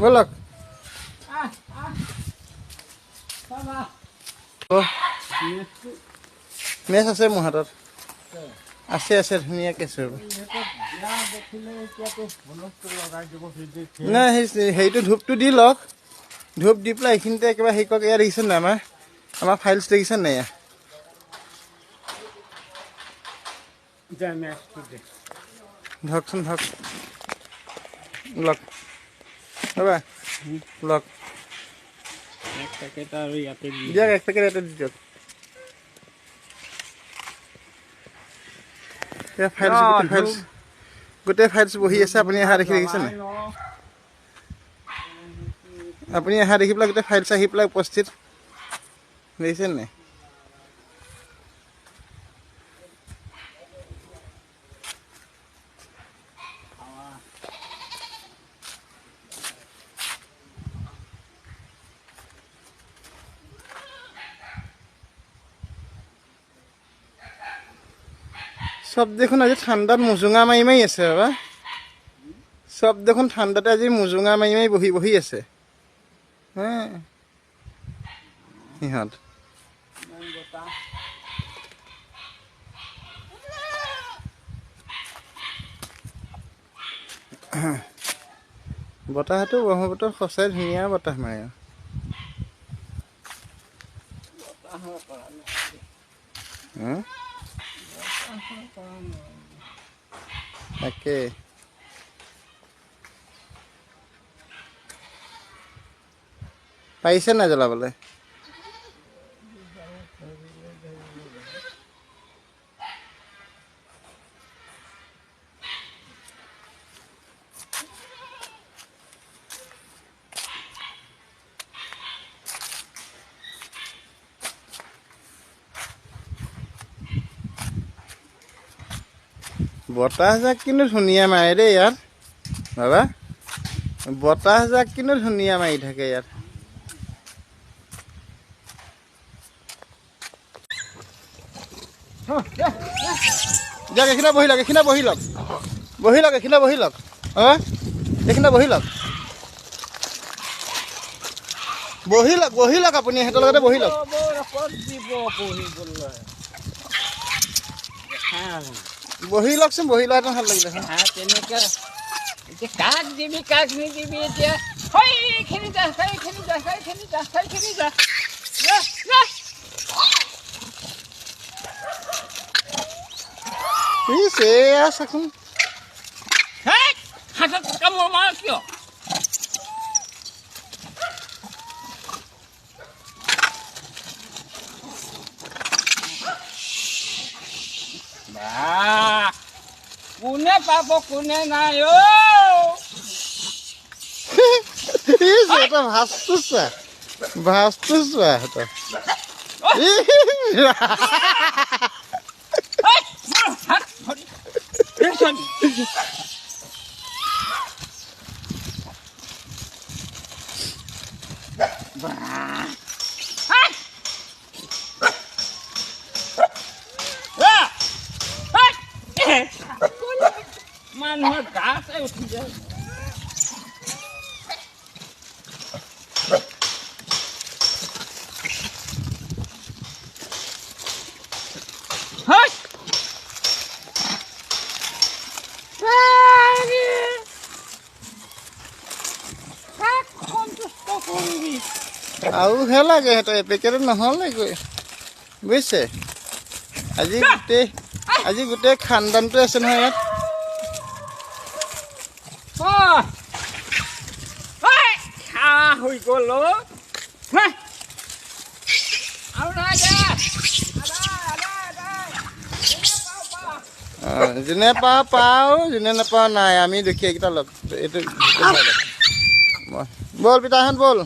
বলক মেচ আছে মোৰ হাতত আছে আছে ধুনীয়াকৈ আছে নাই হেৰিটো ধূপটো দি লওক ধূপ দি পেলাই এইখিনিতে একেবাৰে হেৰি কৰক এয়া দেখিছে নাই আমাৰ ফাইলছ দেখিছে নাই এয়া ধৰকচোন ধৰক লওক ৰ'বা লওক দিয়ক এক পেকেট ইয়াতে দি দিয়ক গোটেই ফাইলছ বহি আছে আপুনি অহা দেখি দেখিছে নাই আপুনি অহা দেখি পেলাই গোটেই ফাইলছ আহি পেলাই উপস্থিত দেখিছে নাই সব দেখোন আজি ঠাণ্ডাত মুজুঙা মাৰি মাৰি আছে বাবা সব দেখোন ঠাণ্ডাতে আজি মুজুঙা মাৰি মাৰি বহি বহি আছে সিহঁত বতাহটো ব্ৰহ্মপুত্ৰত সঁচাই ধুনীয়া বতাহ মাৰে তাকে পাৰিছে নাই জ্বলাবলৈ বতাহজাক কিন্তু ধুনীয়া মাৰে দেই ইয়াত বাবা বতাহজাক কিন্তু ধুনীয়া মাৰি থাকে ইয়াত যাক এইখিনিতে বহি লওক এইখিনিতে বহি লওক এইখিনিতে বহি লওক বহি লওক আপুনি সিহঁতৰ লগতে বহি লওক বহি লওকচোন বহি লোৱাটো ভাল লাগিলে কাক দিবি কাক নিদিবি এতিয়া চাচোন হাতত কামোৰ মাৰ কিয় কোনে পাব কোনে নাই ভাজটো চোৱা মানুহৰ গাত উঠি যায় আৰু হে লাগে সিহঁতৰ এপেকেটত নহ'লেগৈ বুজিছে আজি গোটেই খানদানটো আছে নহয় ইয়াত হৈ গ'ল যোনে পাওঁ যোনে নাপাওঁ নাই আমি দুখীয়াকেইটা লগ এইটো বল পিতাহঁত বল